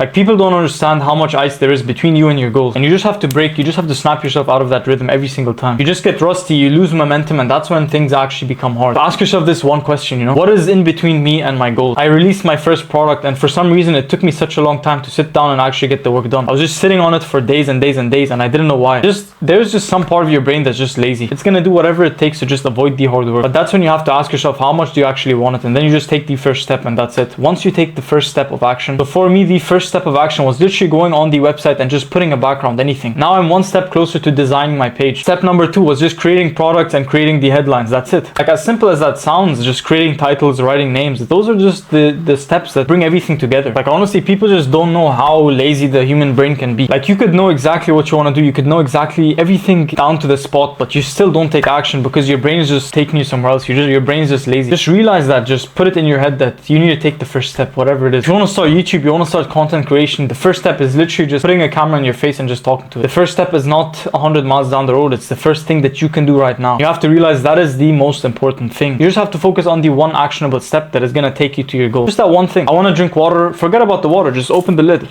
Like, people don't understand how much ice there is between you and your goals. And you just have to break, you just have to snap yourself out of that rhythm every single time. You just get rusty, you lose momentum, and that's when things actually become hard. So ask yourself this one question, what is in between me and my goals? I released my first product, and for some reason it took me such a long time to sit down and actually get the work done. I was just sitting on it for days and days and days, and I didn't know why. There's just some part of your brain that's just lazy. It's gonna do whatever it takes to just avoid the hard work. But that's when you have to ask yourself, how much do you actually want it? And then you just take the first step, and that's it. Once you take the first step of action. So for me, the first step of action was literally going on the website and just putting a background, anything. Now I'm one step closer to designing my page. Step number 2 was just creating products and creating the headlines. That's it. Like, as simple as that sounds, just creating titles, writing names, those are just the steps that bring everything together. Like, honestly, people just don't know how lazy the human brain can be. Like, you could know exactly what you want to do, you could know exactly everything down to the spot, but you still don't take action because your brain is just taking you somewhere else. Your brain is just lazy. Just realize that. Just put it in your head that you need to take the first step, whatever it is. If you want to start YouTube, you want to start content creation, the first step is literally just putting a camera in your face and just talking to it. The first step is not 100 miles down the road. It's the first thing that you can do right now. You have to realize that is the most important thing. You just have to focus on the one actionable step that is going to take you to your goal. Just that one thing. I want to drink water. Forget about the water. Just open the lid,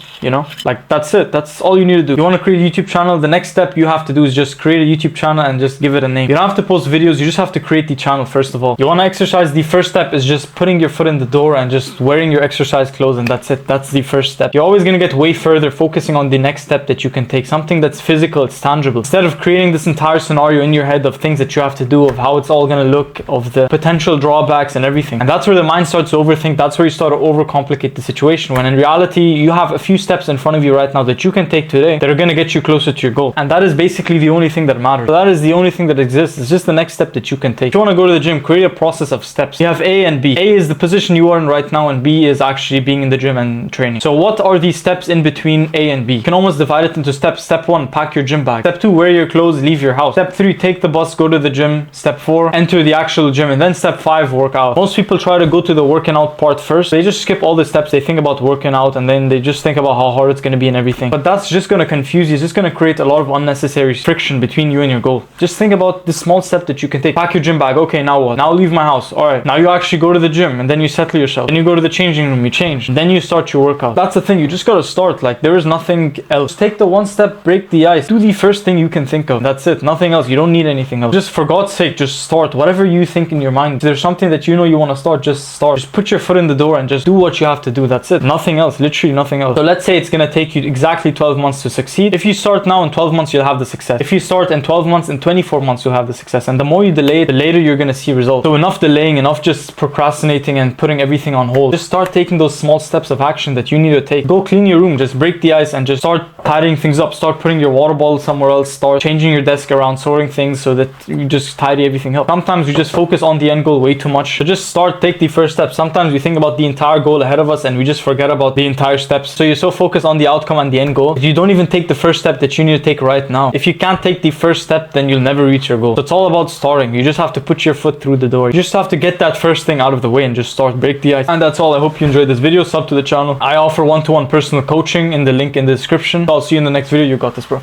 like, that's it. That's all you need to do. You want to create a YouTube channel. The next step you have to do is just create a YouTube channel and just give it a name. You don't have to post videos. You just have to create the channel first of all. You want to exercise. The first step is just putting your foot in the door and just wearing your exercise clothes, and that's it. That's the first step. You're always going to get way further focusing on the next step that you can take, something that's physical, it's tangible, instead of creating this entire scenario in your head of things that you have to do, of how it's all going to look, of the potential drawbacks and everything. And that's where the mind starts to overthink. That's where you start to overcomplicate the situation, when in reality you have a few steps in front of you right now that you can take today that are going to get you closer to your goal. And that is basically the only thing that matters. So that is the only thing that exists. It's just the next step that you can take. If you want to go to the gym, create a process of steps. You have A and B. A is the position you are in right now, and B is actually being in the gym and training. So what are these steps in between A and B? You can almost divide it into steps. Step 1, pack your gym bag. Step 2, wear your clothes, leave your house. Step 3, take the bus, go to the gym. Step 4, enter the actual gym. And then step 5, work out. Most people try to go to the working out part first. They just skip all the steps. They think about working out, and then they just think about how hard it's going to be and everything. But that's just going to confuse you. It's just going to create a lot of unnecessary friction between you and your goal. Just think about the small step that you can take. Pack your gym bag. Okay, now what? Now leave my house. All right. Now you actually go to the gym, and then you settle yourself. Then you go to the changing room, you change. And then you start your workout. That's the thing. You just got to start. Like, there is nothing else. Take the one step, break the ice. Do the first thing you can think of. That's it. Nothing else. You don't need anything else. Just for God's sake, just start. Whatever you think in your mind. If there's something that you know you want to start, just start. Just put your foot in the door and just do what you have to do. That's it. Nothing else. Literally nothing else. So let's say it's going to take you exactly 12 months to succeed. If you start now, in 12 months, you'll have the success. If you start in 12 months, in 24 months, you'll have the success. And the more you delay it, the later you're going to see results. So enough delaying, enough just procrastinating and putting everything on hold. Just start taking those small steps of action that you need to take. Go clean your room. Just break the ice and just start tidying things up. Start putting your water bottle somewhere else. Start changing your desk around, sorting things so that you just tidy everything up. Sometimes we just focus on the end goal way too much. So just start, take the first step. Sometimes we think about the entire goal ahead of us and we just forget about the entire steps. So you're so focused on the outcome and the end goal that you don't even take the first step that you need to take right now. If you can't take the first step, then you'll never reach your goal. So it's all about starting. You just have to put your foot through the door. You just have to get that first thing out of the way and just start, break the ice. And that's all. I hope you enjoyed this video. Sub to the channel. I offer one-to-one personal coaching in the link in the description. I'll see you in the next video. You got this, bro.